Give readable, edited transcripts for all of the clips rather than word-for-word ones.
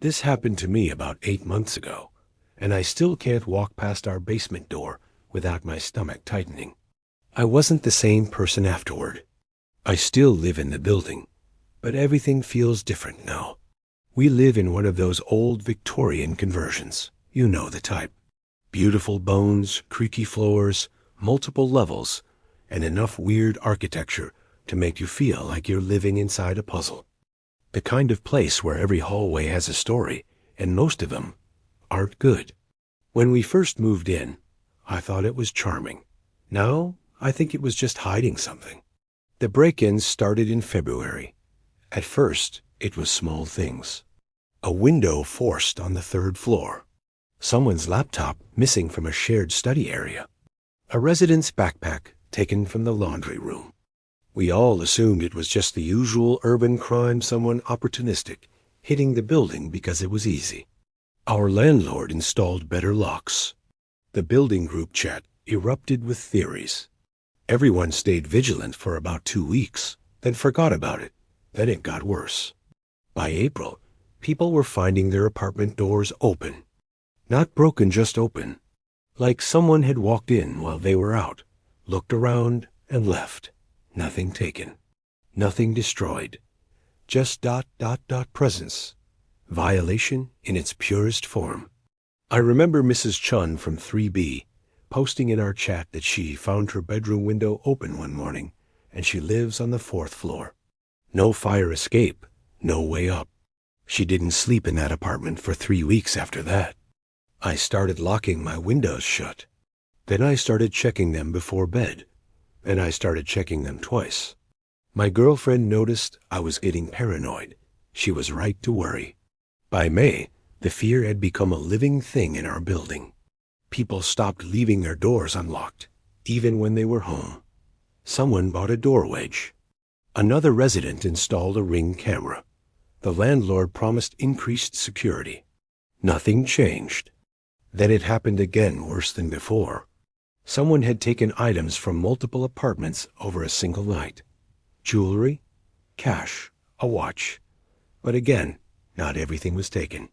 This happened to me about 8 months ago, and I still can't walk past our basement door without my stomach tightening. I wasn't the same person afterward. I still live in the building, but everything feels different now. We live in one of those old Victorian conversions. You know the type. Beautiful bones, creaky floors, multiple levels, and enough weird architecture to make you feel like you're living inside a puzzle. The kind of place where every hallway has a story, and most of them aren't good. When we first moved in, I thought it was charming. Now, I think it was just hiding something. The break-ins started in February. At first, it was small things. A window forced on the third floor. Someone's laptop missing from a shared study area. A resident's backpack taken from the laundry room. We all assumed it was just the usual urban crime, someone opportunistic, hitting the building because it was easy. Our landlord installed better locks. The building group chat erupted with theories. Everyone stayed vigilant for about 2 weeks, then forgot about it. Then it got worse. By April, people were finding their apartment doors open. Not broken, just open. Like someone had walked in while they were out, looked around, and left. Nothing taken. Nothing destroyed. Just ... presence. Violation in its purest form. I remember Mrs. Chun from 3B posting in our chat that she found her bedroom window open one morning, and she lives on the 4th floor. No fire escape, no way up. She didn't sleep in that apartment for 3 weeks after that. I started locking my windows shut. Then I started checking them before bed. And I started checking them twice. My girlfriend noticed I was getting paranoid. She was right to worry. By May, the fear had become a living thing in our building. People stopped leaving their doors unlocked, even when they were home. Someone bought a door wedge. Another resident installed a Ring camera. The landlord promised increased security. Nothing changed. Then it happened again, worse than before. Someone had taken items from multiple apartments over a single night. Jewelry, cash, a watch. But again, not everything was taken.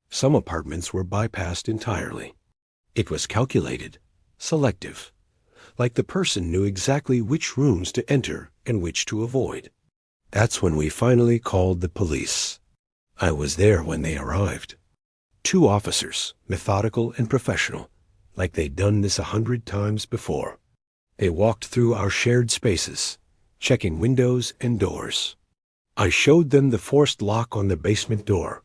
Some apartments were bypassed entirely. It was calculated, selective, like the person knew exactly which rooms to enter and which to avoid. That's when we finally called the police. I was there when they arrived. 2 officers, methodical and professional, like they'd done this 100 times before. They walked through our shared spaces, checking windows and doors. I showed them the forced lock on the basement door,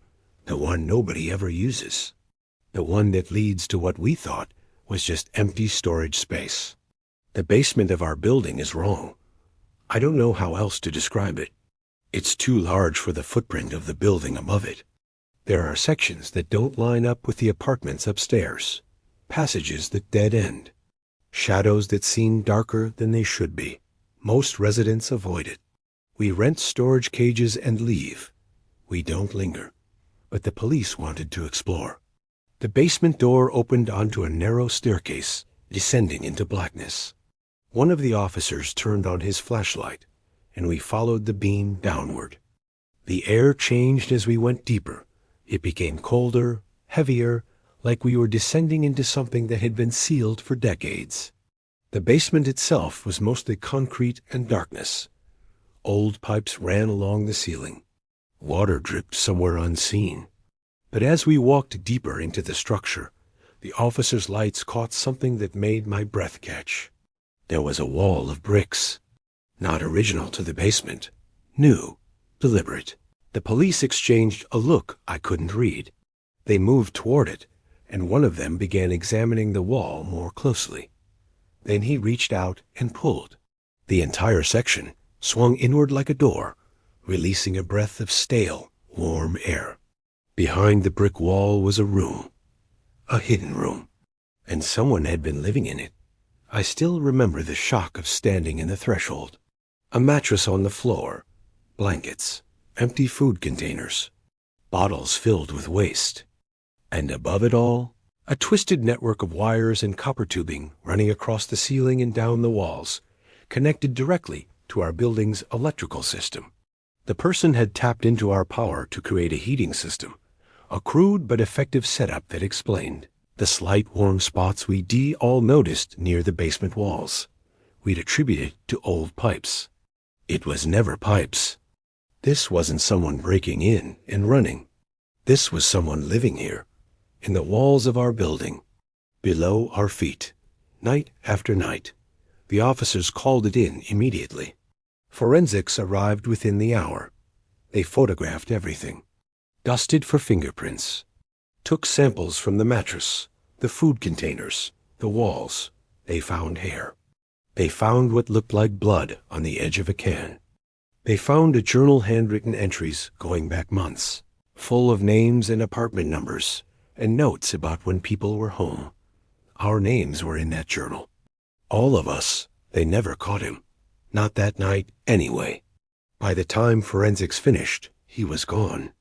the one nobody ever uses, the one that leads to what we thought was just empty storage space. The basement of our building is wrong. I don't know how else to describe it. It's too large for the footprint of the building above it. There are sections that don't line up with the apartments upstairs, passages that dead end, shadows that seem darker than they should be. Most residents avoid it. We rent storage cages and leave. We don't linger. But the police wanted to explore. The basement door opened onto a narrow staircase, descending into blackness. One of the officers turned on his flashlight, and we followed the beam downward. The air changed as we went deeper. It became colder, heavier, like we were descending into something that had been sealed for decades. The basement itself was mostly concrete and darkness. Old pipes ran along the ceiling. Water dripped somewhere unseen. But as we walked deeper into the structure, the officers' lights caught something that made my breath catch. There was a wall of bricks. Not original to the basement. New. Deliberate. The police exchanged a look I couldn't read. They moved toward it, and one of them began examining the wall more closely. Then he reached out and pulled. The entire section swung inward like a door, releasing a breath of stale, warm air. Behind the brick wall was a room. A hidden room. And someone had been living in it. I still remember the shock of standing in the threshold. A mattress on the floor. Blankets. Empty food containers. Bottles filled with waste. And above it all, a twisted network of wires and copper tubing running across the ceiling and down the walls, connected directly to our building's electrical system. The person had tapped into our power to create a heating system, A crude but effective setup that explained the slight warm spots we all noticed near the basement walls. We'd attribute it to old pipes. It was never pipes. This wasn't someone breaking in and running. This was someone living here, in the walls of our building, below our feet, night after night. The officers called it in immediately. Forensics arrived within the hour. They photographed everything, dusted for fingerprints, took samples from the mattress, the food containers, the walls. They found hair. They found what looked like blood on the edge of a can. They found a journal handwritten entries going back months, full of names and apartment numbers, and notes about when people were home. Our names were in that journal. All of us. They never caught him. Not that night, anyway. By the time forensics finished, he was gone.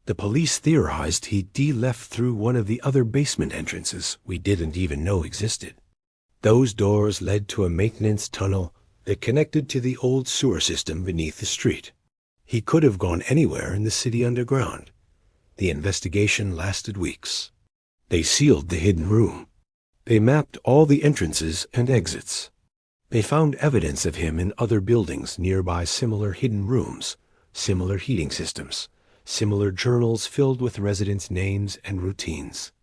The police theorized he left through one of the other basement entrances we didn't even know existed. Those doors led to a maintenance tunnel that connected to the old sewer system beneath the street. He could have gone anywhere in the city underground. The investigation lasted weeks. They sealed the hidden room. They mapped all the entrances and exits. They found evidence of him in other buildings nearby, similar hidden rooms, similar heating systems, similar journals filled with residents' names and routines.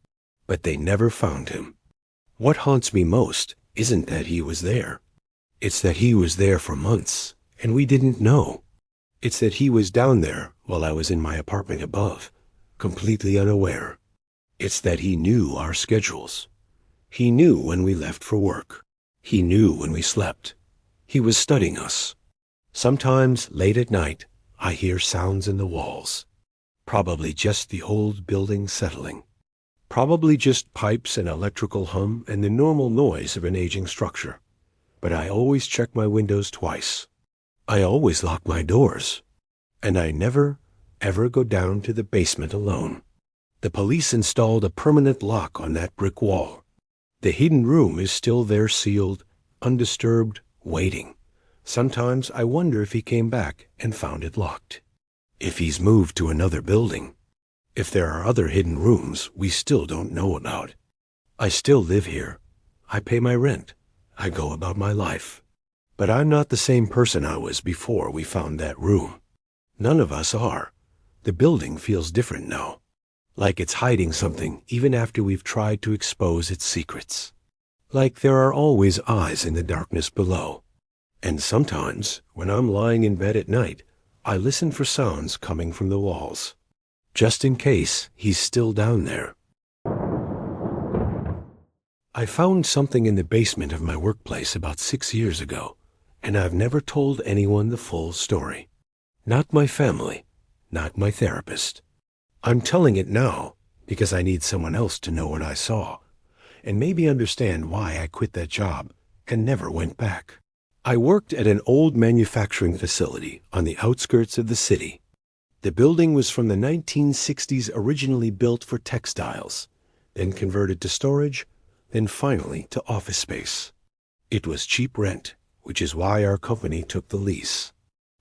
But they never found him. What haunts me most isn't that he was there. It's that he was there for months, and we didn't know. It's that he was down there while I was in my apartment above, completely unaware. It's that he knew our schedules. He knew when we left for work. He knew when we slept. He was studying us. Sometimes, late at night, I hear sounds in the walls. Probably just the old building settling. Probably just pipes and electrical hum and the normal noise of an aging structure. But I always check my windows twice. I always lock my doors. And I never, ever go down to the basement alone. The police installed a permanent lock on that brick wall. The hidden room is still there, sealed, undisturbed, waiting. Sometimes I wonder if he came back and found it locked. If he's moved to another building. If there are other hidden rooms we still don't know about. I still live here. I pay my rent. I go about my life. But I'm not the same person I was before we found that room. None of us are. The building feels different now. Like it's hiding something even after we've tried to expose its secrets. Like there are always eyes in the darkness below. And sometimes, when I'm lying in bed at night, I listen for sounds coming from the walls. Just in case he's still down there. I found something in the basement of my workplace about 6 years ago, and I've never told anyone the full story. Not my family, not my therapist. I'm telling it now because I need someone else to know what I saw, and maybe understand why I quit that job and never went back. I worked at an old manufacturing facility on the outskirts of the city. The building was from the 1960s, originally built for textiles, then converted to storage, then finally to office space. It was cheap rent, which is why our company took the lease.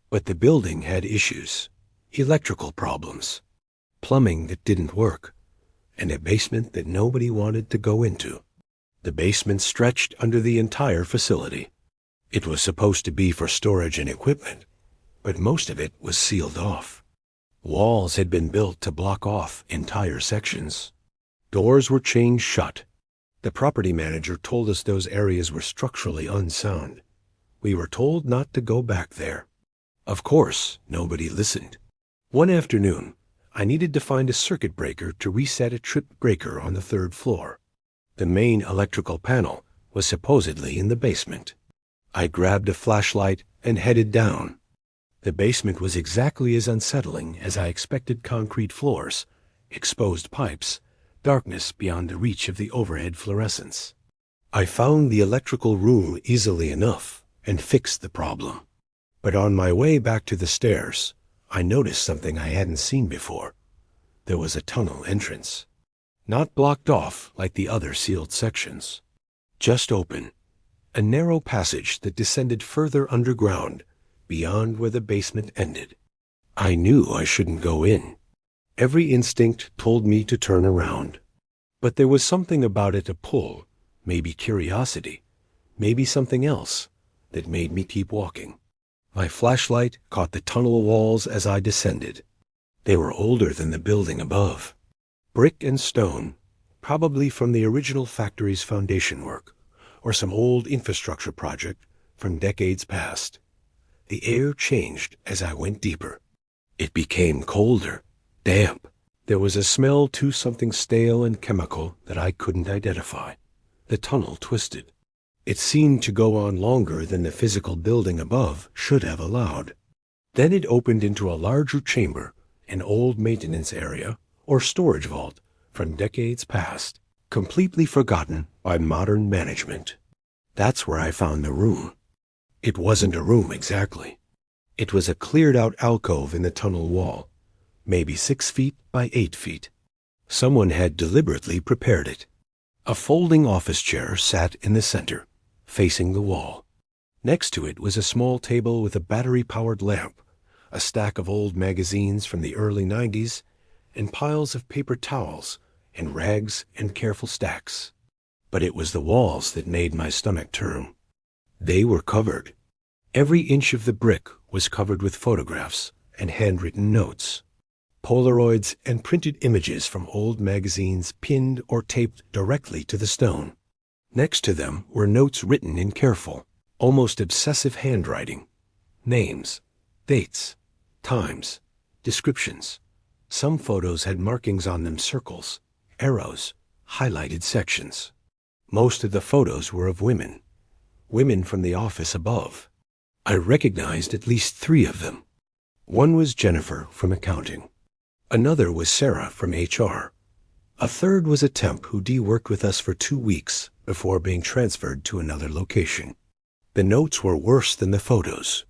But the building had issues, electrical problems, plumbing that didn't work, and a basement that nobody wanted to go into. The basement stretched under the entire facility. It was supposed to be for storage and equipment, but most of it was sealed off. Walls had been built to block off entire sections. Doors were chained shut. The property manager told us those areas were structurally unsound. We were told not to go back there. Of course, nobody listened. One afternoon, I needed to find a circuit breaker to reset a tripped breaker on the 3rd floor. The main electrical panel was supposedly in the basement. I grabbed a flashlight and headed down. The basement was exactly as unsettling as I expected: concrete floors, exposed pipes, darkness beyond the reach of the overhead fluorescents. I found the electrical room easily enough and fixed the problem. But on my way back to the stairs, I noticed something I hadn't seen before. There was a tunnel entrance. Not blocked off like the other sealed sections. Just open. A narrow passage that descended further underground, beyond where the basement ended. I knew I shouldn't go in. Every instinct told me to turn around. But there was something about it, a pull, maybe curiosity, maybe something else, that made me keep walking. My flashlight caught the tunnel walls as I descended. They were older than the building above. Brick and stone, probably from the original factory's foundation work, or some old infrastructure project from decades past. The air changed as I went deeper. It became colder, damp. There was a smell to something stale and chemical that I couldn't identify. The tunnel twisted. It seemed to go on longer than the physical building above should have allowed. Then it opened into a larger chamber, an old maintenance area or storage vault from decades past, completely forgotten by modern management. That's where I found the room. It wasn't a room exactly. It was a cleared-out alcove in the tunnel wall, maybe 6 feet by 8 feet. Someone had deliberately prepared it. A folding office chair sat in the center, facing the wall. Next to it was a small table with a battery-powered lamp, a stack of old magazines from the early 90s, and piles of paper towels and rags in careful stacks. But it was the walls that made my stomach turn. They were covered. Every inch of the brick was covered with photographs and handwritten notes. Polaroids and printed images from old magazines pinned or taped directly to the stone. Next to them were notes written in careful, almost obsessive handwriting. Names, dates, times, descriptions. Some photos had markings on them, circles, arrows, highlighted sections. Most of the photos were of women from the office above. I recognized at least 3 of them. One was Jennifer from accounting. Another was Sarah from HR. A third was a temp who worked with us for 2 weeks before being transferred to another location. The notes were worse than the photos.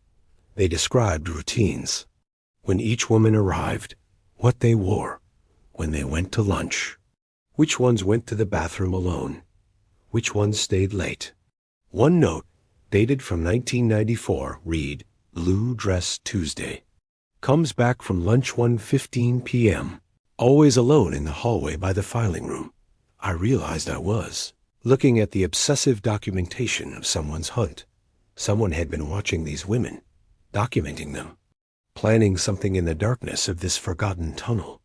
They described routines. When each woman arrived, what they wore, when they went to lunch, which ones went to the bathroom alone, which ones stayed late. One note, dated from 1994, read, "Blue Dress Tuesday. Comes back from lunch 1:15 p.m. Always alone in the hallway by the filing room." I realized I was looking at the obsessive documentation of someone's hunt. Someone had been watching these women, documenting them, planning something in the darkness of this forgotten tunnel.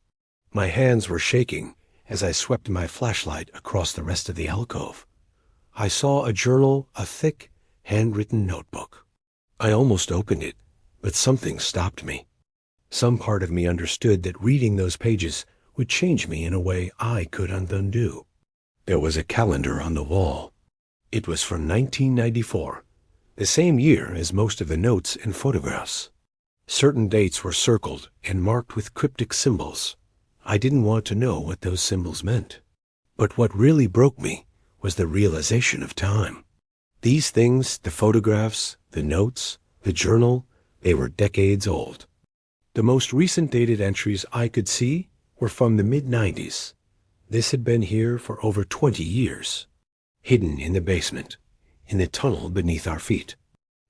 My hands were shaking as I swept my flashlight across the rest of the alcove. I saw a journal, a thick, handwritten notebook. I almost opened it, but something stopped me. Some part of me understood that reading those pages would change me in a way I could undo. There was a calendar on the wall. It was from 1994, the same year as most of the notes and photographs. Certain dates were circled and marked with cryptic symbols. I didn't want to know what those symbols meant. But what really broke me was the realization of time. These things, the photographs, the notes, the journal, they were decades old. The most recent dated entries I could see were from the mid-90s. This had been here for over 20 years, hidden in the basement, in the tunnel beneath our feet,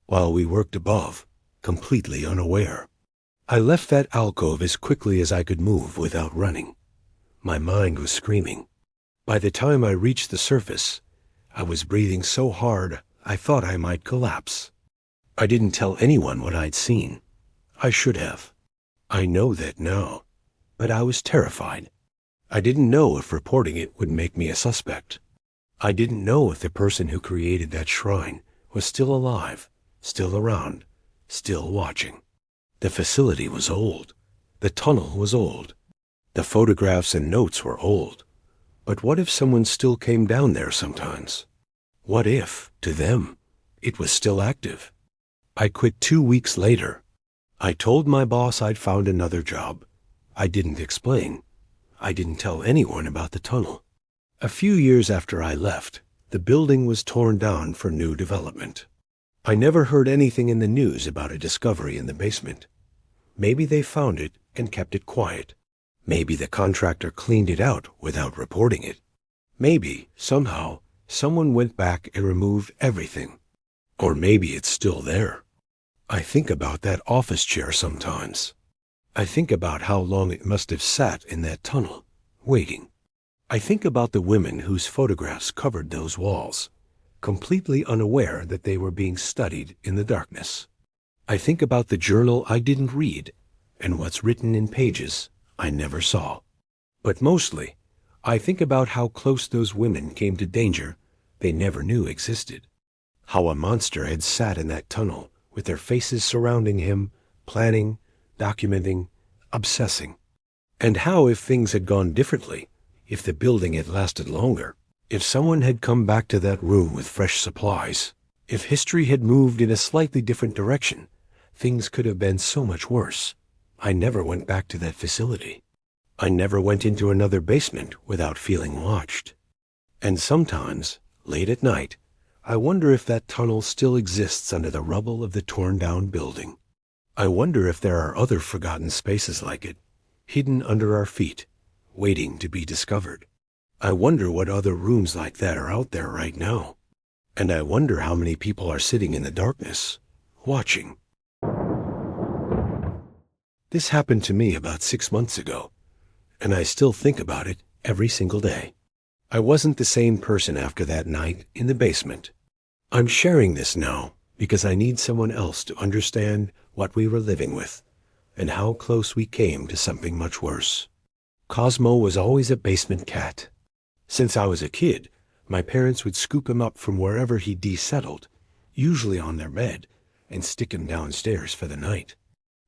while we worked above, completely unaware. I left that alcove as quickly as I could move without running. My mind was screaming. By the time I reached the surface, I was breathing so hard I thought I might collapse. I didn't tell anyone what I'd seen. I should have. I know that now, but I was terrified. I didn't know if reporting it would make me a suspect. I didn't know if the person who created that shrine was still alive, still around, still watching. The facility was old. The tunnel was old. The photographs and notes were old. But what if someone still came down there sometimes? What if, to them, it was still active? I quit 2 weeks later. I told my boss I'd found another job. I didn't explain. I didn't tell anyone about the tunnel. A few years after I left, the building was torn down for new development. I never heard anything in the news about a discovery in the basement. Maybe they found it and kept it quiet. Maybe the contractor cleaned it out without reporting it. Maybe, somehow, someone went back and removed everything. Or maybe it's still there. I think about that office chair sometimes. I think about how long it must have sat in that tunnel, waiting. I think about the women whose photographs covered those walls, completely unaware that they were being studied in the darkness. I think about the journal I didn't read and what's written in pages I never saw. But mostly, I think about how close those women came to danger they never knew existed. How a monster had sat in that tunnel with their faces surrounding him, planning, documenting, obsessing. And how, if things had gone differently, if the building had lasted longer, if someone had come back to that room with fresh supplies, if history had moved in a slightly different direction, things could have been so much worse. I never went back to that facility. I never went into another basement without feeling watched. And sometimes, late at night, I wonder if that tunnel still exists under the rubble of the torn-down building. I wonder if there are other forgotten spaces like it, hidden under our feet, waiting to be discovered. I wonder what other rooms like that are out there right now. And I wonder how many people are sitting in the darkness, watching. This happened to me about 6 months ago, and I still think about it every single day. I wasn't the same person after that night in the basement. I'm sharing this now because I need someone else to understand what we were living with and how close we came to something much worse. Cosmo was always a basement cat. Since I was a kid, my parents would scoop him up from wherever he desettled, usually on their bed, and stick him downstairs for the night.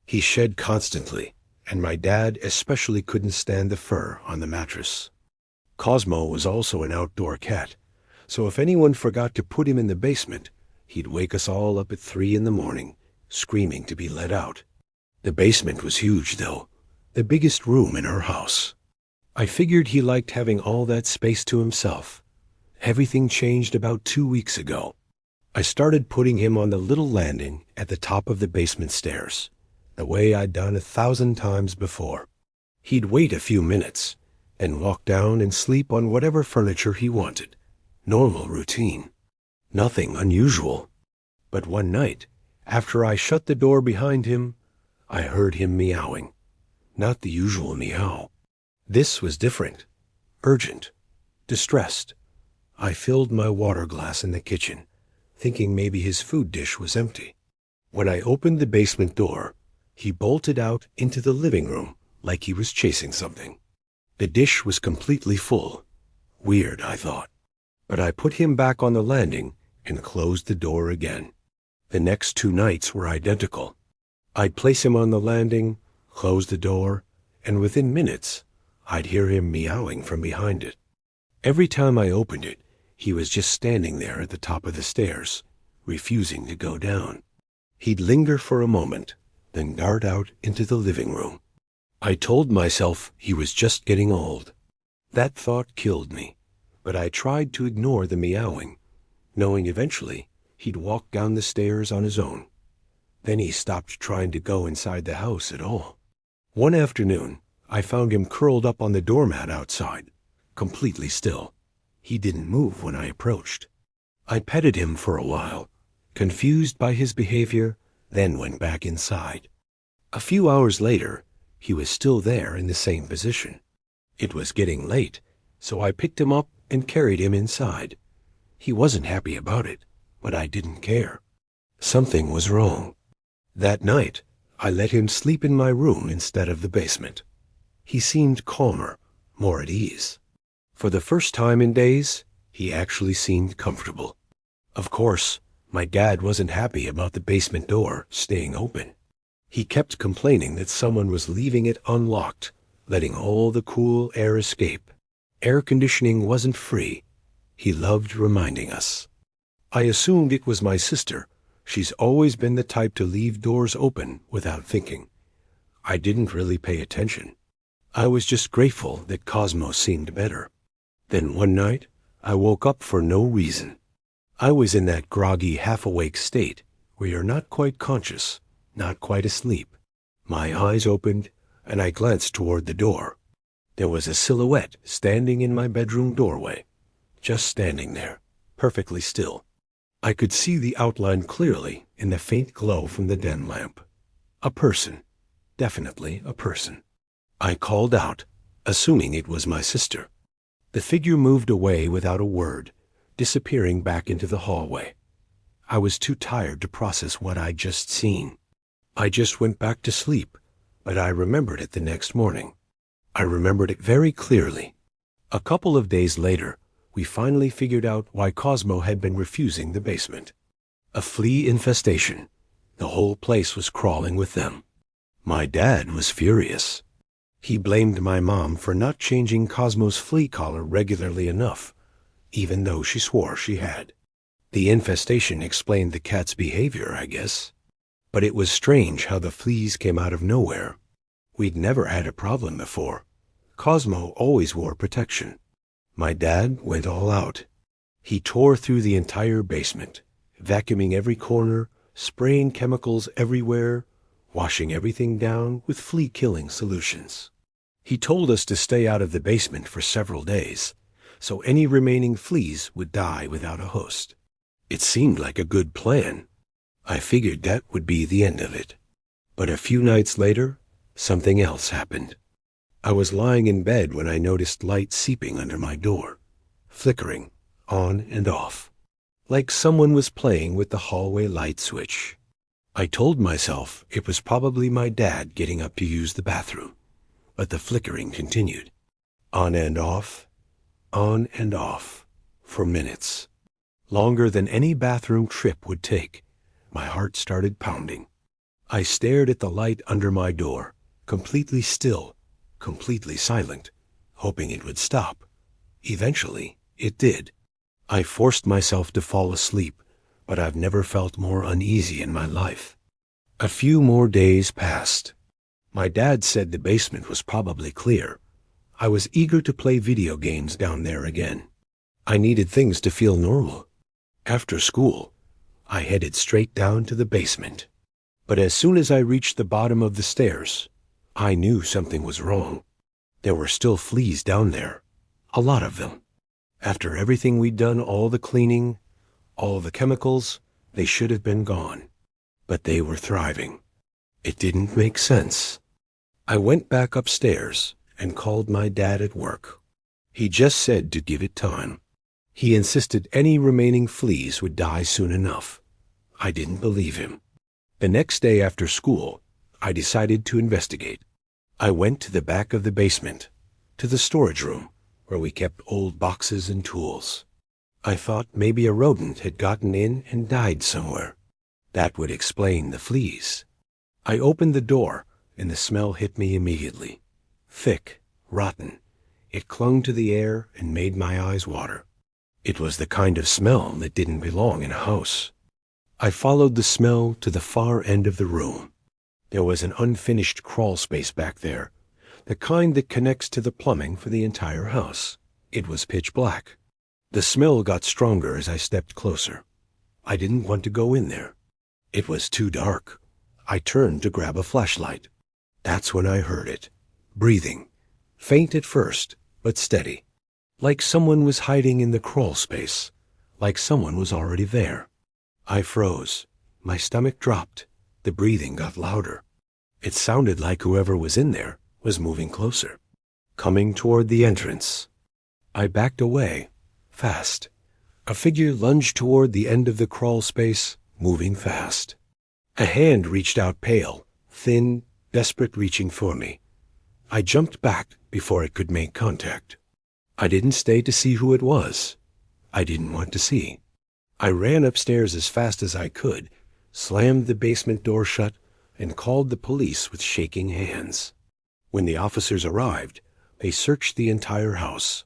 He shed constantly, and my dad especially couldn't stand the fur on the mattress. Cosmo was also an outdoor cat, so if anyone forgot to put him in the basement, he'd wake us all up at 3 a.m, screaming to be let out. The basement was huge, though, the biggest room in our house. I figured he liked having all that space to himself. Everything changed about 2 weeks ago. I started putting him on the little landing at the top of the basement stairs, the way I'd done 1,000 times before. He'd wait a few minutes and walk down and sleep on whatever furniture he wanted. Normal routine. Nothing unusual. But one night, after I shut the door behind him, I heard him meowing. Not the usual meow. This was different. Urgent. Distressed. I filled my water glass in the kitchen, thinking maybe his food dish was empty. When I opened the basement door, he bolted out into the living room like he was chasing something. The dish was completely full. Weird, I thought. But I put him back on the landing and closed the door again. The next 2 nights were identical. I'd place him on the landing, close the door, and within minutes, I'd hear him meowing from behind it. Every time I opened it, he was just standing there at the top of the stairs, refusing to go down. He'd linger for a moment, then dart out into the living room. I told myself he was just getting old. That thought killed me, but I tried to ignore the meowing, knowing eventually he'd walk down the stairs on his own. Then he stopped trying to go inside the house at all. One afternoon, I found him curled up on the doormat outside, completely still. He didn't move when I approached. I petted him for a while, confused by his behavior, then went back inside. A few hours later, he was still there in the same position. It was getting late, so I picked him up and carried him inside. He wasn't happy about it, but I didn't care. Something was wrong. That night, I let him sleep in my room instead of the basement. He seemed calmer, more at ease. For the first time in days, he actually seemed comfortable. Of course, my dad wasn't happy about the basement door staying open. He kept complaining that someone was leaving it unlocked, letting all the cool air escape. Air conditioning wasn't free. He loved reminding us. I assumed it was my sister. She's always been the type to leave doors open without thinking. I didn't really pay attention. I was just grateful that Cosmo seemed better. Then one night, I woke up for no reason. I was in that groggy, half-awake state where you're not quite conscious, not quite asleep. My eyes opened, and I glanced toward the door. There was a silhouette standing in my bedroom doorway, just standing there, perfectly still. I could see the outline clearly in the faint glow from the den lamp. A person. Definitely a person. I called out, assuming it was my sister. The figure moved away without a word, disappearing back into the hallway. I was too tired to process what I'd just seen. I just went back to sleep, but I remembered it the next morning. I remembered it very clearly. A couple of days later, we finally figured out why Cosmo had been refusing the basement. A flea infestation. The whole place was crawling with them. My dad was furious. He blamed my mom for not changing Cosmo's flea collar regularly enough, even though she swore she had. The infestation explained the cat's behavior, I guess. But it was strange how the fleas came out of nowhere. We'd never had a problem before. Cosmo always wore protection. My dad went all out. He tore through the entire basement, vacuuming every corner, spraying chemicals everywhere, washing everything down with flea-killing solutions. He told us to stay out of the basement for several days, so any remaining fleas would die without a host. It seemed like a good plan. I figured that would be the end of it. But a few nights later, something else happened. I was lying in bed when I noticed light seeping under my door, flickering on and off, like someone was playing with the hallway light switch. I told myself it was probably my dad getting up to use the bathroom, but the flickering continued, on and off, for minutes. Longer than any bathroom trip would take. My heart started pounding. I stared at the light under my door, completely still, completely silent, hoping it would stop. Eventually, it did. I forced myself to fall asleep, but I've never felt more uneasy in my life. A few more days passed. My dad said the basement was probably clear. I was eager to play video games down there again. I needed things to feel normal. After school, I headed straight down to the basement. But as soon as I reached the bottom of the stairs, I knew something was wrong. There were still fleas down there. A lot of them. After everything we'd done, all the cleaning, all the chemicals, they should have been gone. But they were thriving. It didn't make sense. I went back upstairs and called my dad at work. He just said to give it time. He insisted any remaining fleas would die soon enough. I didn't believe him. The next day after school, I decided to investigate. I went to the back of the basement, to the storage room, where we kept old boxes and tools. I thought maybe a rodent had gotten in and died somewhere. That would explain the fleas. I opened the door, and the smell hit me immediately. Thick, rotten. It clung to the air and made my eyes water. It was the kind of smell that didn't belong in a house. I followed the smell to the far end of the room. There was an unfinished crawl space back there, the kind that connects to the plumbing for the entire house. It was pitch black. The smell got stronger as I stepped closer. I didn't want to go in there. It was too dark. I turned to grab a flashlight. That's when I heard it. Breathing. Faint at first, but steady. Like someone was hiding in the crawl space. Like someone was already there. I froze. My stomach dropped. The breathing got louder. It sounded like whoever was in there was moving closer, coming toward the entrance. I backed away, fast. A figure lunged toward the end of the crawl space, moving fast. A hand reached out, pale, thin, desperate, reaching for me. I jumped back before it could make contact. I didn't stay to see who it was. I didn't want to see. I ran upstairs as fast as I could, slammed the basement door shut, and called the police with shaking hands. When the officers arrived, they searched the entire house.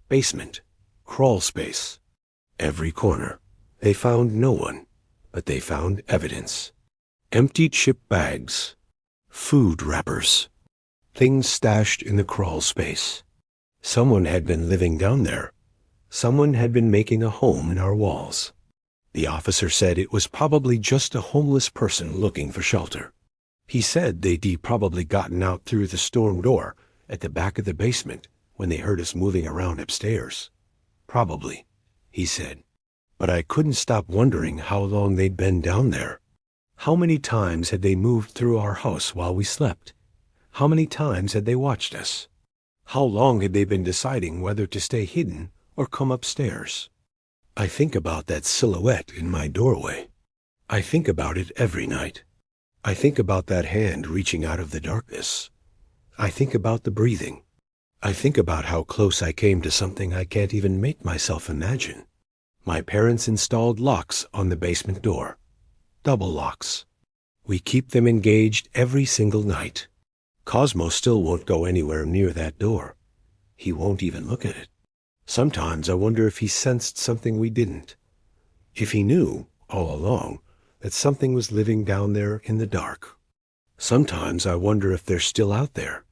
Basement, crawl space, every corner. They found no one, but they found evidence. Empty chip bags, food wrappers, things stashed in the crawl space. Someone had been living down there. Someone had been making a home in our walls. The officer said it was probably just a homeless person looking for shelter. He said they'd probably gotten out through the storm door at the back of the basement when they heard us moving around upstairs. Probably, he said. But I couldn't stop wondering how long they'd been down there. How many times had they moved through our house while we slept? How many times had they watched us? How long had they been deciding whether to stay hidden or come upstairs? I think about that silhouette in my doorway. I think about it every night. I think about that hand reaching out of the darkness. I think about the breathing. I think about how close I came to something I can't even make myself imagine. My parents installed locks on the basement door. Double locks. We keep them engaged every single night. Cosmo still won't go anywhere near that door. He won't even look at it. Sometimes I wonder if he sensed something we didn't. If he knew, all along, that something was living down there in the dark. Sometimes I wonder if they're still out there.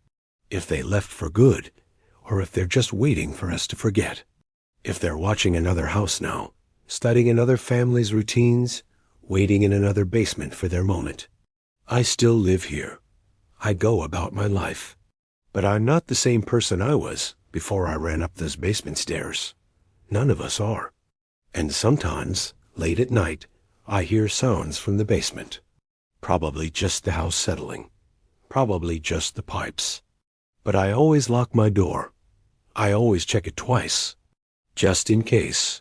If they left for good, or if they're just waiting for us to forget. If they're watching another house now, studying another family's routines, waiting in another basement for their moment. I still live here. I go about my life. But I'm not the same person I was before I ran up those basement stairs. None of us are. And sometimes, late at night, I hear sounds from the basement. Probably just the house settling. Probably just the pipes. But I always lock my door. I always check it twice. Just in case.